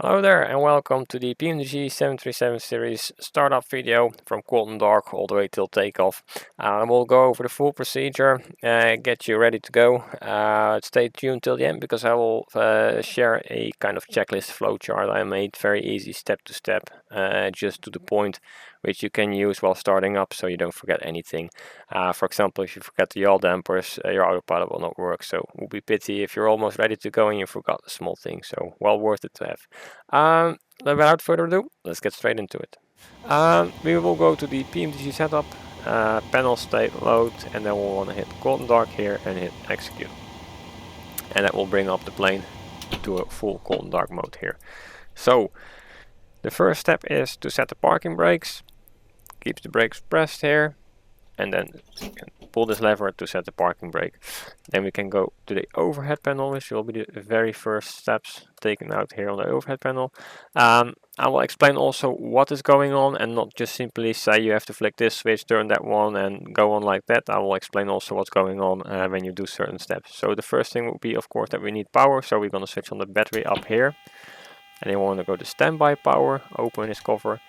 Hello there and welcome to the Pmdg 737 series startup video from cold and dark all the way till takeoff. We'll go over the full procedure, get you ready to go. Stay tuned till the end because I will share a kind of checklist flowchart I made, very easy step to step, just to the point, which you can use while starting up so you don't forget anything. For example, if you forget the yaw dampers, your autopilot will not work, so it will be pity if you're almost ready to go and you forgot a small thing, so well worth it to have. Without further ado, let's get straight into it. We will go to the Pmdg setup, panel state load, and then we'll want to hit cold and dark here and hit execute. And that will bring up the plane to a full cold and dark mode here. So the first step is to set the parking brakes. Keep the brakes pressed here, and then you can pull this lever to set the parking brake. Then we can go to the overhead panel, which will be the very first steps taken out here on the overhead panel. I will explain also what is going on and not just simply say you have to flick this switch, turn that one and go on like that. I will explain also what's going on when you do certain steps. So the first thing will be, of course, that we need power. So we're going to switch on the battery up here. And then we want to go to standby power, open this cover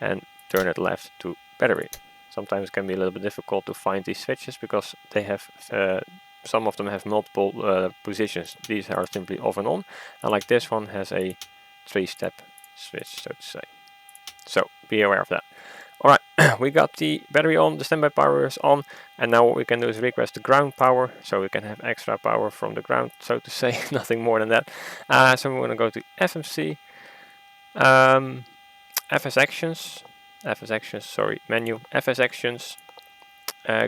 and turn it left to battery. Sometimes it can be a little bit difficult to find these switches because they have some of them have multiple positions. These are simply off and on, and like this one has a 3-step switch, so to say. So be aware of that. Alright, we got the battery on, the standby power is on, and now what we can do is request the ground power, so we can have extra power from the ground, so to say, nothing more than that. So we're going to go to FMC, FS Actions, menu, FS Actions,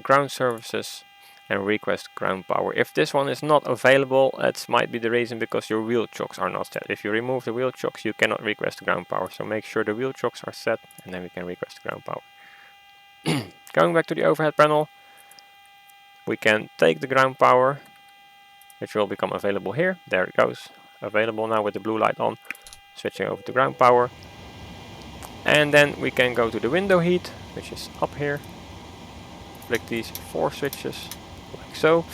ground services, and request ground power. If this one is not available, that might be the reason because your wheel chocks are not set. If you remove the wheel chocks, you cannot request ground power. So make sure the wheel chocks are set, and then we can request ground power. Going back to the overhead panel, we can take the ground power, which will become available here. There it goes, available now with the blue light on. Switching over to ground power. And then we can go to the window heat, which is up here. Flick these 4 switches, like so.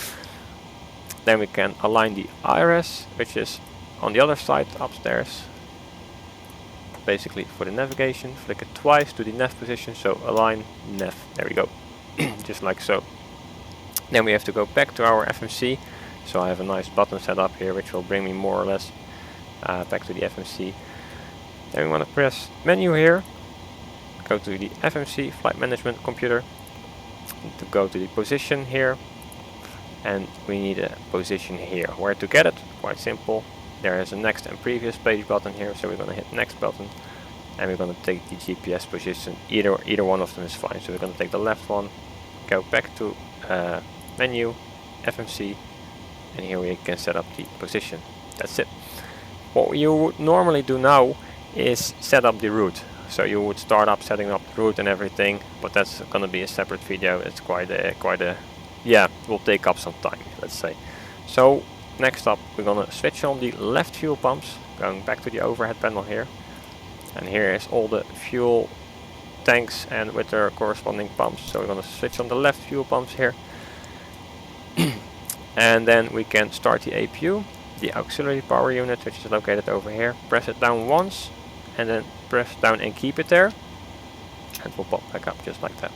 Then we can align the IRS, which is on the other side, upstairs. Basically for the navigation, flick it twice to the nav position, so align nav, there we go. Just like so. Then we have to go back to our FMC. So I have a nice button set up here, which will bring me more or less back to the FMC. Then we want to press menu here, go to the FMC flight management computer, to go to the position here, and we need a position here. Where to get it? Quite simple. There is a next and previous page button here, so we're going to hit next button, and we're going to take the GPS position. Either one of them is fine. So we're going to take the left one, go back to menu, FMC, and here we can set up the position. That's it. What you would normally do now is set up the route. So you would start up setting up the route and everything, but that's going to be a separate video. It's quite a yeah, will take up some time, let's say. So next up, we're going to switch on the left fuel pumps, going back to the overhead panel here, and here is all the fuel tanks and with their corresponding pumps. So we're going to switch on the left fuel pumps here, and then we can start the APU, the auxiliary power unit, which is located over here. Press it down once, and then press down and keep it there, and it will pop back up just like that.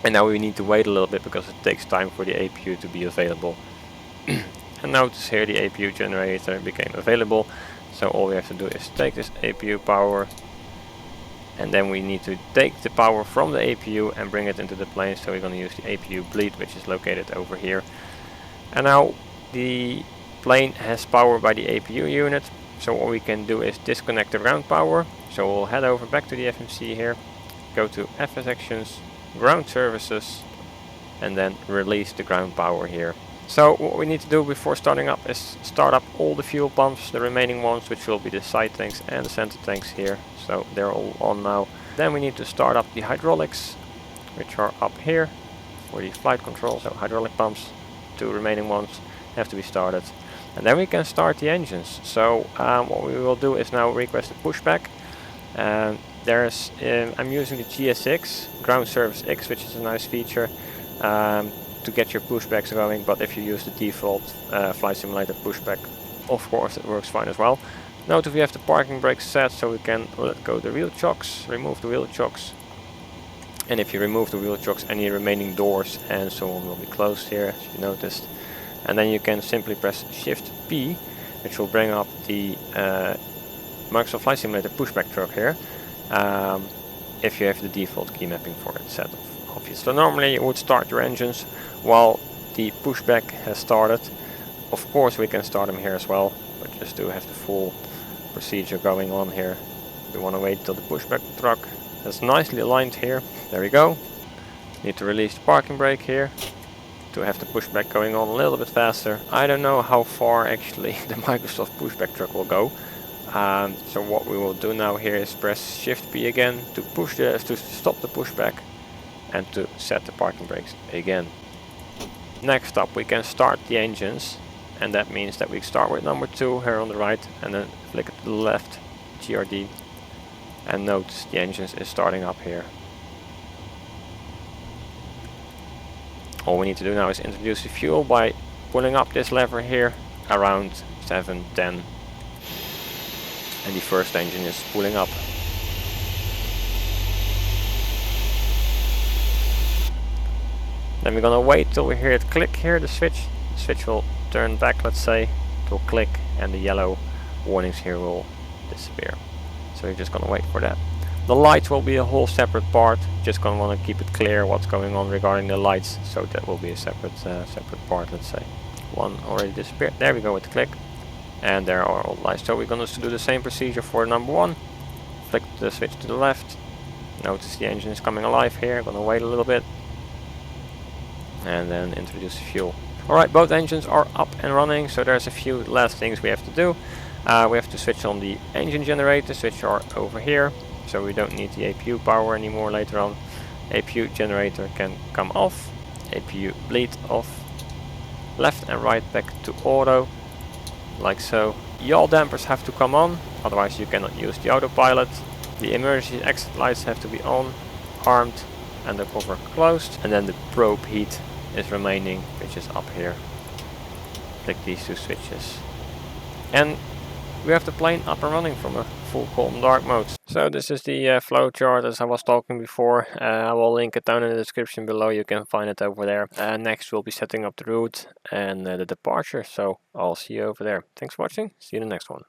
And now we need to wait a little bit because it takes time for the APU to be available. And notice here the APU generator became available, so all we have to do is take this APU power, and then we need to take the power from the APU and bring it into the plane. So we're going to use the APU bleed, which is located over here. And now the plane has power by the APU unit. So what we can do is disconnect the ground power. So we'll head over back to the FMC here, go to FS Actions, ground services, and then release the ground power here. So what we need to do before starting up is start up all the fuel pumps, the remaining ones, which will be the side tanks and the center tanks here. So they're all on now. Then we need to start up the hydraulics, which are up here for the flight control. So hydraulic pumps, 2 remaining ones have to be started. And then we can start the engines. So what we will do is now request a pushback. I'm using the GSX, Ground Service X, which is a nice feature to get your pushbacks going. But if you use the default Flight Simulator pushback, of course it works fine as well. Note if we have the parking brake set, so we can let go the wheel chocks, remove the wheel chocks. And if you remove the wheel chocks, any remaining doors and so on will be closed here, as you noticed. And then you can simply press Shift P, which will bring up the Microsoft Flight Simulator pushback truck here, if you have the default key mapping for it set obvious. So normally you would start your engines while the pushback has started. Of course we can start them here as well, but just to have the full procedure going on here, we want to wait till the pushback truck is nicely aligned here. There we go. Need to release the parking brake here to have the pushback going on a little bit faster. I don't know how far actually the Microsoft pushback truck will go. So what we will do now here is press Shift P again to stop the pushback and to set the parking brakes again. Next up we can start the engines, and that means that we start with number 2 here on the right and then flick it to the left, GRD, and notice the engines is starting up here. All we need to do now is introduce the fuel by pulling up this lever here around 7, 10. And the first engine is pulling up. Then we're gonna wait till we hear it click here, the switch. The switch will turn back, let's say. It will click and the yellow warnings here will disappear. So we're just gonna wait for that. The lights will be a whole separate part. Just gonna want to keep it clear what's going on regarding the lights. So that will be a separate part, let's say. One already disappeared. There we go with the click. And there are all the lights. So we're going to do the same procedure for number 1. Flick the switch to the left. Notice the engine is coming alive here. Going to wait a little bit. And then introduce the fuel. Alright, both engines are up and running. So there's a few last things we have to do. We have to switch on the engine generators, which are over here. So we don't need the APU power anymore later on. APU generator can come off. APU bleed off. Left and right back to auto. Like so. Yaw dampers have to come on, otherwise you cannot use the autopilot. The emergency exit lights have to be on, armed, and the cover closed. And then the probe heat is remaining, which is up here. Click these 2 switches. And we have the plane up and running from a full cold dark mode. So this is the flowchart as I was talking before. I will link it down in the description below, you can find it over there. Next we'll be setting up the route and the departure, so I'll see you over there. Thanks for watching, see you in the next one.